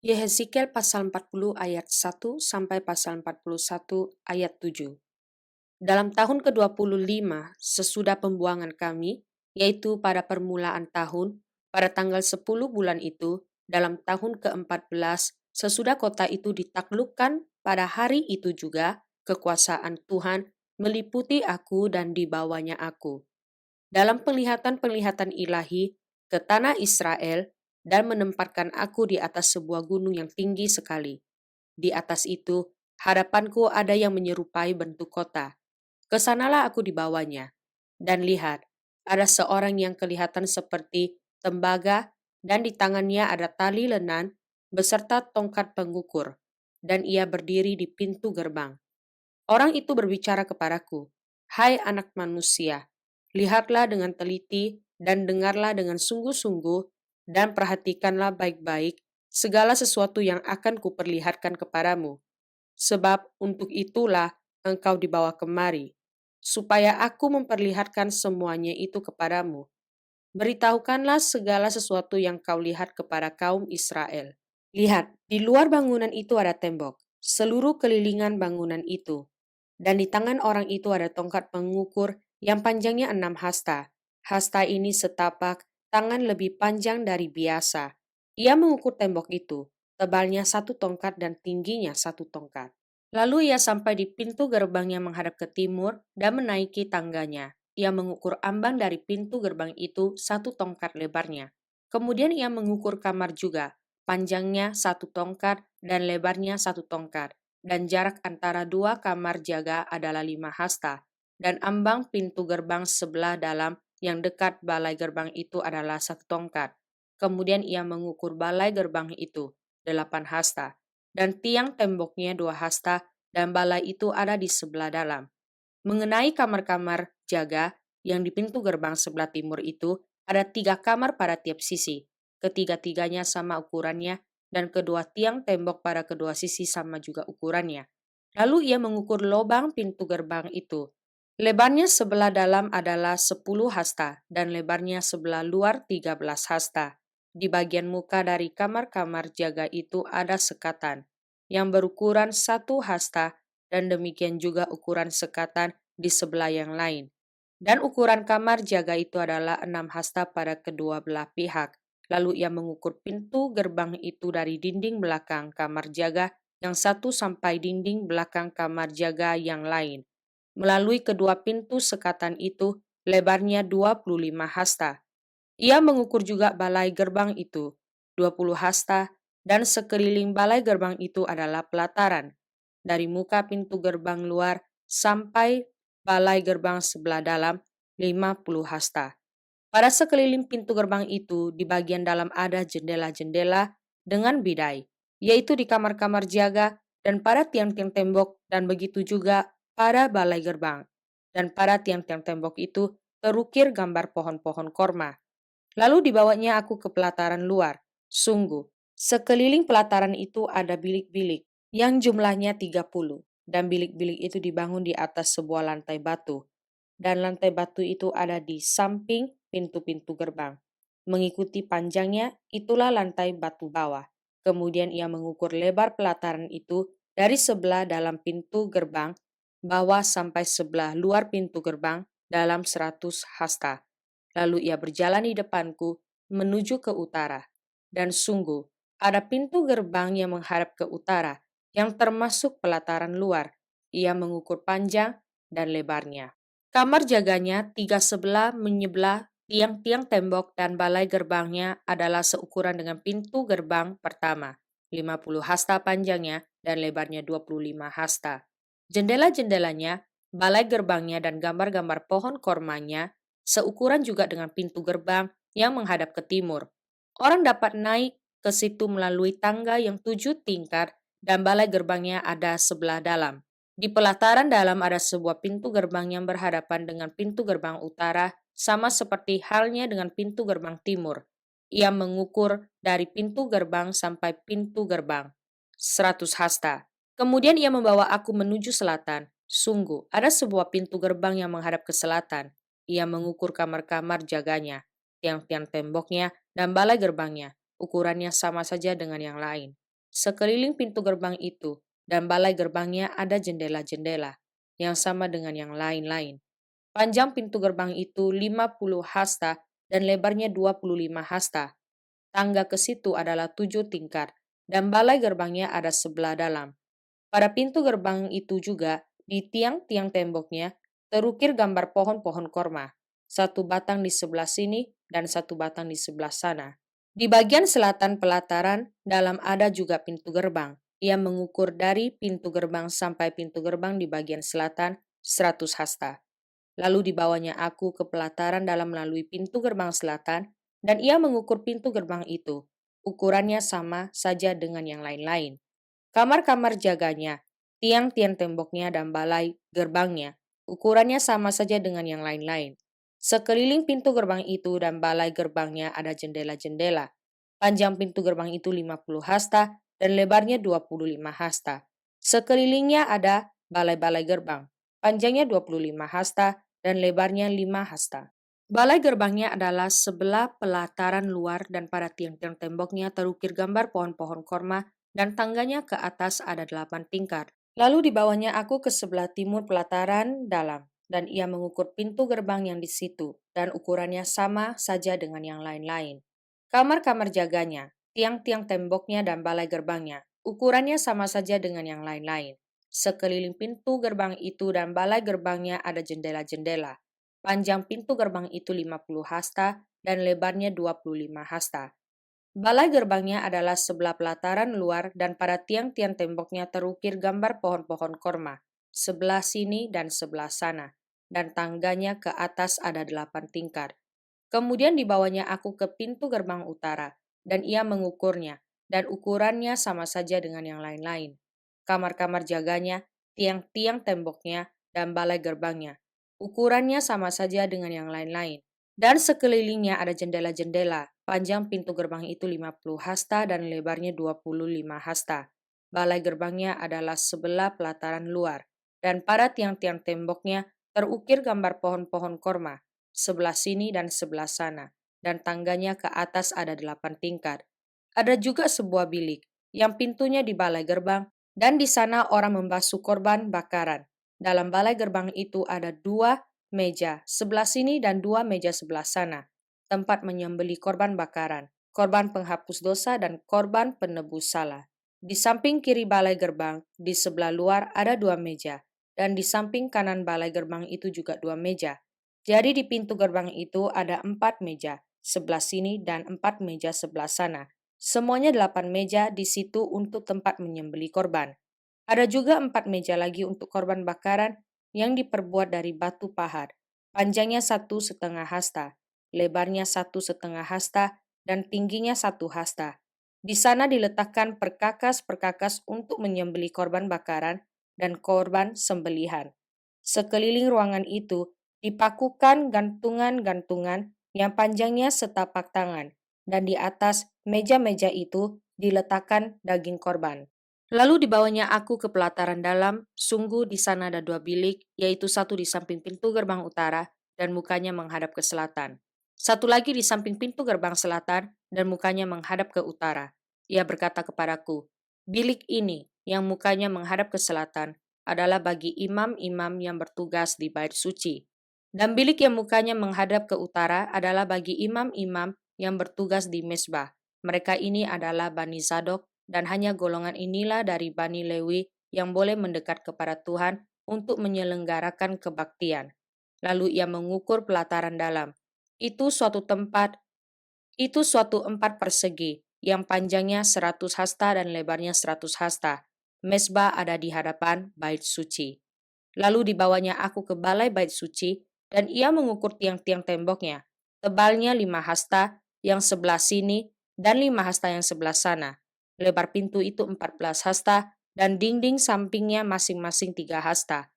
Yehezkiel pasal 40 ayat 1 sampai pasal 41 ayat 7. Dalam tahun ke-25 sesudah pembuangan kami, yaitu pada permulaan tahun, pada tanggal 10 bulan itu, dalam tahun ke-14 sesudah kota itu ditaklukkan, pada hari itu juga kekuasaan Tuhan meliputi aku dan dibawanya aku. Dalam penglihatan-penglihatan ilahi ke tanah Israel dan menempatkan aku di atas sebuah gunung yang tinggi sekali. Di atas itu, hadapanku ada yang menyerupai bentuk kota. Kesanalah aku dibawanya. Dan lihat, ada seorang yang kelihatan seperti tembaga dan di tangannya ada tali lenan beserta tongkat pengukur. Dan ia berdiri di pintu gerbang. Orang itu berbicara kepadaku, "Hai anak manusia, lihatlah dengan teliti dan dengarlah dengan sungguh-sungguh dan perhatikanlah baik-baik segala sesuatu yang akan kuperlihatkan kepadamu. Sebab untuk itulah engkau dibawa kemari, supaya aku memperlihatkan semuanya itu kepadamu. Beritahukanlah segala sesuatu yang kau lihat kepada kaum Israel. Lihat, di luar bangunan itu ada tembok, seluruh kelilingan bangunan itu. Dan di tangan orang itu ada tongkat pengukur yang panjangnya 6 hasta. Hasta ini setapak, tangan lebih panjang dari biasa. Ia mengukur tembok itu, tebalnya 1 tongkat dan tingginya 1 tongkat. Lalu ia sampai di pintu gerbang yang menghadap ke timur dan menaiki tangganya. Ia mengukur ambang dari pintu gerbang itu 1 tongkat lebarnya. Kemudian ia mengukur kamar juga, panjangnya 1 tongkat dan lebarnya 1 tongkat. Dan jarak antara 2 kamar jaga adalah 5 hasta, dan ambang pintu gerbang sebelah dalam yang dekat balai gerbang itu adalah 1 tongkat. Kemudian ia mengukur balai gerbang itu, 8 hasta, dan tiang temboknya 2 hasta, dan balai itu ada di sebelah dalam. Mengenai kamar-kamar jaga yang di pintu gerbang sebelah timur itu, ada 3 kamar pada tiap sisi, ketiga-tiganya sama ukurannya, dan kedua tiang tembok pada kedua sisi sama juga ukurannya. Lalu ia mengukur lubang pintu gerbang itu. Lebarnya sebelah dalam adalah 10 hasta dan lebarnya sebelah luar 13 hasta. Di bagian muka dari kamar-kamar jaga itu ada sekatan yang berukuran 1 hasta dan demikian juga ukuran sekatan di sebelah yang lain. Dan ukuran kamar jaga itu adalah 6 hasta pada kedua belah pihak. Lalu ia mengukur pintu gerbang itu dari dinding belakang kamar jaga yang satu sampai dinding belakang kamar jaga yang lain. Melalui kedua pintu sekatan itu, lebarnya 25 hasta. Ia mengukur juga balai gerbang itu, 20 hasta, dan sekeliling balai gerbang itu adalah pelataran. Dari muka pintu gerbang luar sampai balai gerbang sebelah dalam, 50 hasta. Pada sekeliling pintu gerbang itu, di bagian dalam ada jendela-jendela dengan bidai, yaitu di kamar-kamar jaga dan pada tiang-tiang tembok, dan begitu juga pada balai gerbang. Dan pada tiang-tiang tembok itu terukir gambar pohon-pohon korma. Lalu dibawanya aku ke pelataran luar. Sungguh, sekeliling pelataran itu ada bilik-bilik yang jumlahnya 30, dan bilik-bilik itu dibangun di atas sebuah lantai batu. Dan lantai batu itu ada di samping pintu-pintu gerbang. Mengikuti panjangnya, itulah lantai batu bawah. Kemudian ia mengukur lebar pelataran itu dari sebelah dalam pintu gerbang bawah sampai sebelah luar pintu gerbang dalam 100 hasta. Lalu ia berjalan di depanku menuju ke utara. Dan sungguh, ada pintu gerbang yang menghadap ke utara, yang termasuk pelataran luar. Ia mengukur panjang dan lebarnya. Kamar jaganya 3 sebelah menyebelah tiang-tiang tembok, dan balai gerbangnya adalah seukuran dengan pintu gerbang pertama, 50 hasta panjangnya dan lebarnya 25 hasta. Jendela-jendelanya, balai gerbangnya dan gambar-gambar pohon kormanya seukuran juga dengan pintu gerbang yang menghadap ke timur. Orang dapat naik ke situ melalui tangga yang 7 tingkat, dan balai gerbangnya ada sebelah dalam. Di pelataran dalam ada sebuah pintu gerbang yang berhadapan dengan pintu gerbang utara, sama seperti halnya dengan pintu gerbang timur. Ia mengukur dari pintu gerbang sampai pintu gerbang, 100 hasta. Kemudian ia membawa aku menuju selatan. Sungguh, ada sebuah pintu gerbang yang menghadap ke selatan. Ia mengukur kamar-kamar jaganya, tiang-tiang temboknya, dan balai gerbangnya. Ukurannya sama saja dengan yang lain. Sekeliling pintu gerbang itu dan balai gerbangnya ada jendela-jendela yang sama dengan yang lain-lain. Panjang pintu gerbang itu 50 hasta dan lebarnya 25 hasta. Tangga ke situ adalah 7 tingkat dan balai gerbangnya ada sebelah dalam. Pada pintu gerbang itu juga, di tiang-tiang temboknya, terukir gambar pohon-pohon korma. Satu batang di sebelah sini dan satu batang di sebelah sana. Di bagian selatan pelataran, dalam ada juga pintu gerbang. Ia mengukur dari pintu gerbang sampai pintu gerbang di bagian selatan 100 hasta. Lalu dibawanya aku ke pelataran dalam melalui pintu gerbang selatan, dan ia mengukur pintu gerbang itu. Ukurannya sama saja dengan yang lain-lain. Kamar-kamar jaganya, tiang-tiang temboknya dan balai gerbangnya, ukurannya sama saja dengan yang lain-lain. Sekeliling pintu gerbang itu dan balai gerbangnya ada jendela-jendela. Panjang pintu gerbang itu 50 hasta dan lebarnya 25 hasta. Sekelilingnya ada balai-balai gerbang. Panjangnya 25 hasta dan lebarnya 5 hasta. Balai gerbangnya adalah sebelah pelataran luar dan pada tiang-tiang temboknya terukir gambar pohon-pohon korma dan tangganya ke atas ada 8 tingkat. Lalu dibawanya aku ke sebelah timur pelataran dalam dan ia mengukur pintu gerbang yang di situ dan ukurannya sama saja dengan yang lain-lain. Kamar-kamar jaganya, tiang-tiang temboknya dan balai gerbangnya, ukurannya sama saja dengan yang lain-lain. Sekeliling pintu gerbang itu dan balai gerbangnya ada jendela-jendela. Panjang pintu gerbang itu 50 hasta dan lebarnya 25 hasta. Balai gerbangnya adalah sebelah pelataran luar dan pada tiang-tiang temboknya terukir gambar pohon-pohon korma, sebelah sini dan sebelah sana, dan tangganya ke atas ada 8 tingkat. Kemudian dibawanya aku ke pintu gerbang utara, dan ia mengukurnya, dan ukurannya sama saja dengan yang lain-lain. Kamar-kamar jaganya, tiang-tiang temboknya, dan balai gerbangnya, ukurannya sama saja dengan yang lain-lain. Dan sekelilingnya ada jendela-jendela, panjang pintu gerbang itu 50 hasta dan lebarnya 25 hasta. Balai gerbangnya adalah sebelah pelataran luar, dan pada tiang-tiang temboknya terukir gambar pohon-pohon korma, sebelah sini dan sebelah sana, dan tangganya ke atas ada 8 tingkat. Ada juga sebuah bilik, yang pintunya di balai gerbang, dan di sana orang membasuh korban bakaran. Dalam balai gerbang itu ada 2 meja sebelah sini dan 2 meja sebelah sana, tempat menyembelih korban bakaran, korban penghapus dosa dan korban penebus salah. Di samping kiri balai gerbang, di sebelah luar ada 2 meja, dan di samping kanan balai gerbang itu juga 2 meja. Jadi di pintu gerbang itu ada 4 meja, sebelah sini dan 4 meja sebelah sana. Semuanya 8 meja di situ untuk tempat menyembelih korban. Ada juga 4 meja lagi untuk korban bakaran yang diperbuat dari batu pahat. Panjangnya 1,5 hasta, lebarnya 1,5 hasta, dan tingginya 1 hasta. Di sana diletakkan perkakas-perkakas untuk menyembelih korban bakaran dan korban sembelihan. Sekeliling ruangan itu dipakukan gantungan-gantungan yang panjangnya setapak tangan, dan di atas meja-meja itu diletakkan daging korban. Lalu dibawanya aku ke pelataran dalam, sungguh di sana ada 2 bilik, yaitu satu di samping pintu gerbang utara dan mukanya menghadap ke selatan. Satu lagi di samping pintu gerbang selatan dan mukanya menghadap ke utara. Ia berkata kepadaku, bilik ini yang mukanya menghadap ke selatan adalah bagi imam-imam yang bertugas di bait suci. Dan bilik yang mukanya menghadap ke utara adalah bagi imam-imam yang bertugas di mesbah. Mereka ini adalah Bani Zadok, dan hanya golongan inilah dari Bani Lewi yang boleh mendekat kepada Tuhan untuk menyelenggarakan kebaktian. Lalu ia mengukur pelataran dalam. Itu suatu tempat, itu suatu 4 persegi, yang panjangnya 100 hasta dan lebarnya 100 hasta. Mesbah ada di hadapan bait suci. Lalu dibawanya aku ke balai bait suci, dan ia mengukur tiang-tiang temboknya. Tebalnya 5 hasta yang sebelah sini dan 5 hasta yang sebelah sana. Lebar pintu itu 14 hasta dan dinding sampingnya masing-masing 3 hasta.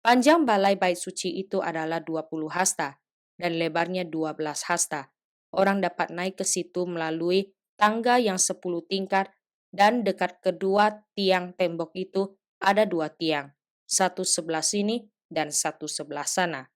Panjang balai bait suci itu adalah 20 hasta dan lebarnya 12 hasta. Orang dapat naik ke situ melalui tangga yang 10 tingkat dan dekat kedua tiang tembok itu ada 2 tiang, satu sebelah sini dan satu sebelah sana.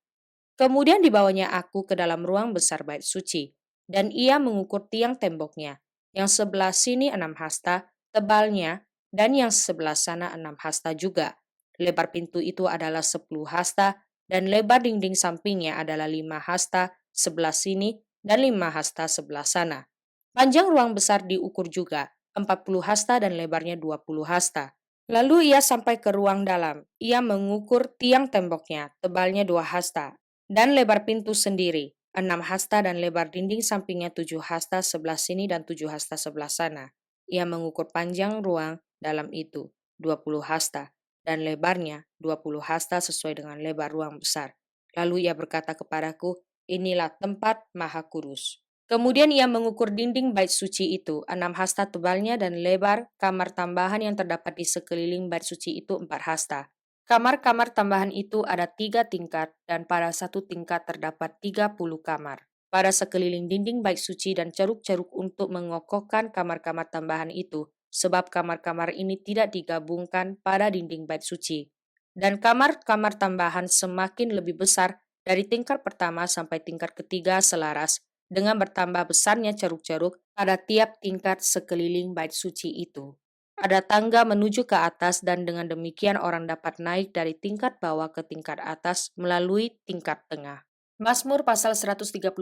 Kemudian dibawanya aku ke dalam ruang besar bait suci, dan ia mengukur tiang temboknya, yang sebelah sini 6 hasta, tebalnya, dan yang sebelah sana 6 hasta juga. Lebar pintu itu adalah 10 hasta, dan lebar dinding sampingnya adalah 5 hasta sebelah sini dan 5 hasta sebelah sana. Panjang ruang besar diukur juga, 40 hasta dan lebarnya 20 hasta. Lalu ia sampai ke ruang dalam. Ia mengukur tiang temboknya, tebalnya 2 hasta, dan lebar pintu sendiri, 6 hasta dan lebar dinding sampingnya 7 hasta sebelah sini dan 7 hasta sebelah sana. Ia mengukur panjang ruang dalam itu, 20 hasta, dan lebarnya 20 hasta sesuai dengan lebar ruang besar. Lalu ia berkata kepadaku, inilah tempat maha kudus. Kemudian ia mengukur dinding bait suci itu, 6 hasta tebalnya dan lebar kamar tambahan yang terdapat di sekeliling bait suci itu 4 hasta. Kamar-kamar tambahan itu ada 3 tingkat dan pada satu tingkat terdapat 30 kamar. Pada sekeliling dinding bait suci dan ceruk-ceruk untuk mengokohkan kamar-kamar tambahan itu, sebab kamar-kamar ini tidak digabungkan pada dinding bait suci. Dan kamar-kamar tambahan semakin lebih besar dari tingkat pertama sampai tingkat ketiga selaras dengan bertambah besarnya ceruk-ceruk pada tiap tingkat sekeliling bait suci itu. Ada tangga menuju ke atas dan dengan demikian orang dapat naik dari tingkat bawah ke tingkat atas melalui tingkat tengah. Mazmur pasal 135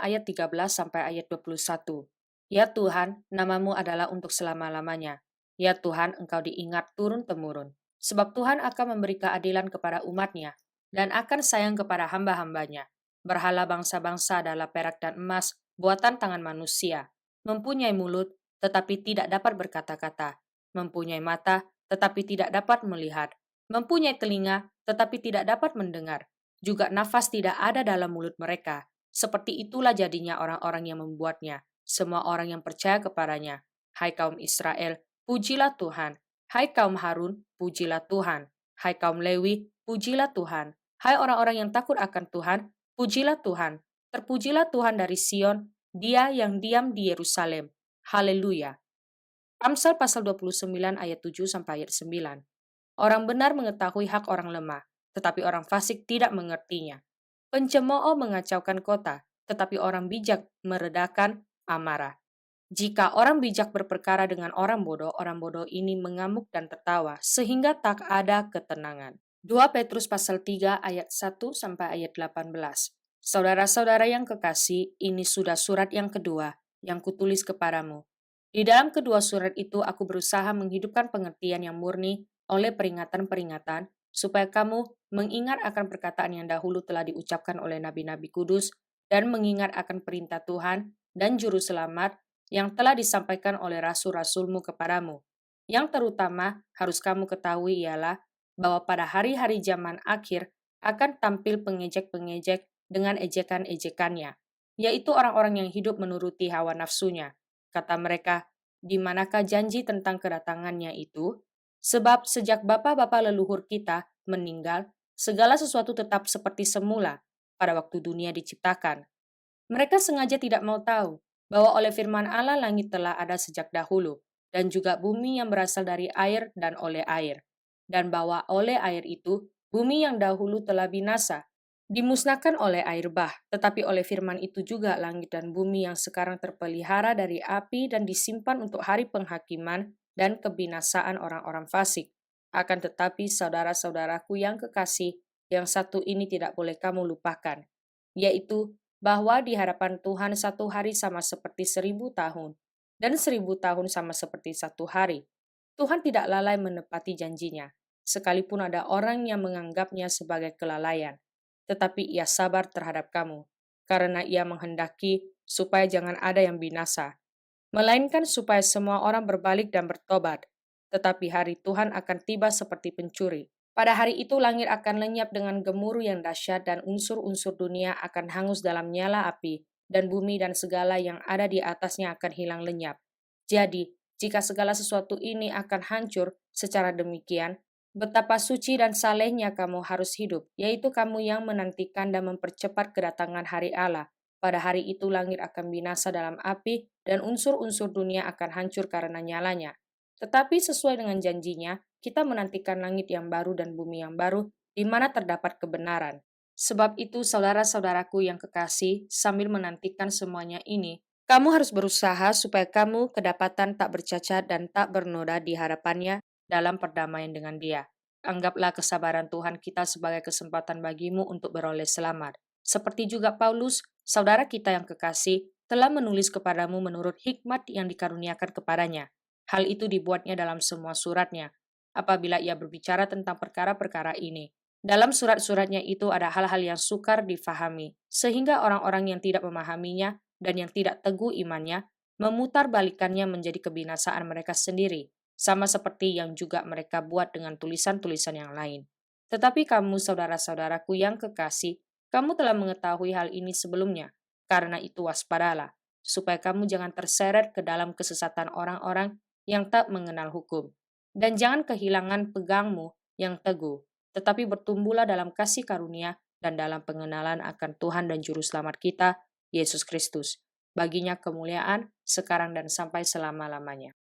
ayat 13 sampai ayat 21. Ya Tuhan, namamu adalah untuk selama-lamanya. Ya Tuhan, engkau diingat turun-temurun. Sebab Tuhan akan memberi keadilan kepada umatnya dan akan sayang kepada hamba-hambanya. Berhala bangsa-bangsa adalah perak dan emas, buatan tangan manusia. Mempunyai mulut, tetapi tidak dapat berkata-kata. Mempunyai mata, tetapi tidak dapat melihat. Mempunyai telinga, tetapi tidak dapat mendengar. Juga nafas tidak ada dalam mulut mereka. Seperti itulah jadinya orang-orang yang membuatnya. Semua orang yang percaya kepadanya. Hai kaum Israel, pujilah Tuhan. Hai kaum Harun, pujilah Tuhan. Hai kaum Lewi, pujilah Tuhan. Hai orang-orang yang takut akan Tuhan, pujilah Tuhan, terpujilah Tuhan dari Sion, Dia yang diam di Yerusalem. Haleluya. Amsal pasal 29 ayat 7 sampai ayat 9. Orang benar mengetahui hak orang lemah, tetapi orang fasik tidak mengertinya. Pencemooh mengacaukan kota, tetapi orang bijak meredakan amarah. Jika orang bijak berperkara dengan orang bodoh ini mengamuk dan tertawa, sehingga tak ada ketenangan. 2 Petrus pasal 3 ayat 1 sampai ayat 18. Saudara-saudara yang kekasih, ini sudah surat yang kedua yang kutulis kepadamu. Di dalam kedua surat itu aku berusaha menghidupkan pengertian yang murni oleh peringatan-peringatan supaya kamu mengingat akan perkataan yang dahulu telah diucapkan oleh nabi-nabi kudus dan mengingat akan perintah Tuhan dan juru selamat yang telah disampaikan oleh rasul-rasulmu kepadamu. Yang terutama harus kamu ketahui ialah bahwa pada hari-hari zaman akhir akan tampil pengejek-pengejek dengan ejekan-ejekannya, yaitu orang-orang yang hidup menuruti hawa nafsunya. Kata mereka, di manakah janji tentang kedatangannya itu? Sebab sejak bapa-bapa leluhur kita meninggal, segala sesuatu tetap seperti semula pada waktu dunia diciptakan. Mereka sengaja tidak mau tahu bahwa oleh firman Allah langit telah ada sejak dahulu, dan juga bumi yang berasal dari air dan oleh air, dan bahwa oleh air itu bumi yang dahulu telah binasa, dimusnahkan oleh air bah, tetapi oleh firman itu juga langit dan bumi yang sekarang terpelihara dari api dan disimpan untuk hari penghakiman dan kebinasaan orang-orang fasik. Akan tetapi saudara-saudaraku yang kekasih, yang satu ini tidak boleh kamu lupakan, yaitu bahwa di hadapan Tuhan satu hari sama seperti 1000 tahun, dan 1000 tahun sama seperti satu hari. Tuhan tidak lalai menepati janjinya, sekalipun ada orang yang menganggapnya sebagai kelalaian. Tetapi ia sabar terhadap kamu, karena ia menghendaki supaya jangan ada yang binasa, melainkan supaya semua orang berbalik dan bertobat. Tetapi hari Tuhan akan tiba seperti pencuri. Pada hari itu langit akan lenyap dengan gemuruh yang dahsyat dan unsur-unsur dunia akan hangus dalam nyala api, dan bumi dan segala yang ada di atasnya akan hilang lenyap. Jadi, jika segala sesuatu ini akan hancur secara demikian, betapa suci dan salehnya kamu harus hidup, yaitu kamu yang menantikan dan mempercepat kedatangan hari Allah. Pada hari itu langit akan binasa dalam api dan unsur-unsur dunia akan hancur karena nyalanya. Tetapi sesuai dengan janjinya, kita menantikan langit yang baru dan bumi yang baru di mana terdapat kebenaran. Sebab itu saudara-saudaraku yang kekasih, sambil menantikan semuanya ini, Kamu harus berusaha supaya kamu kedapatan tak bercacat dan tak bernoda di hadapannya dalam perdamaian dengan Dia. Anggaplah kesabaran Tuhan kita sebagai kesempatan bagimu untuk beroleh selamat. Seperti juga Paulus, saudara kita yang kekasih, telah menulis kepadamu menurut hikmat yang dikaruniakan kepadanya. Hal itu dibuatnya dalam semua suratnya. Apabila ia berbicara tentang perkara-perkara ini, dalam surat-suratnya itu ada hal-hal yang sukar difahami, sehingga orang-orang yang tidak memahaminya dan yang tidak teguh imannya, memutarbalikannya menjadi kebinasaan mereka sendiri, sama seperti yang juga mereka buat dengan tulisan-tulisan yang lain. Tetapi kamu, saudara-saudaraku yang kekasih, kamu telah mengetahui hal ini sebelumnya, karena itu waspadalah, supaya kamu jangan terseret ke dalam kesesatan orang-orang yang tak mengenal hukum. Dan jangan kehilangan pegangmu yang teguh, tetapi bertumbuhlah dalam kasih karunia dan dalam pengenalan akan Tuhan dan Juru Selamat kita, Yesus Kristus. Baginya kemuliaan sekarang dan sampai selama-lamanya.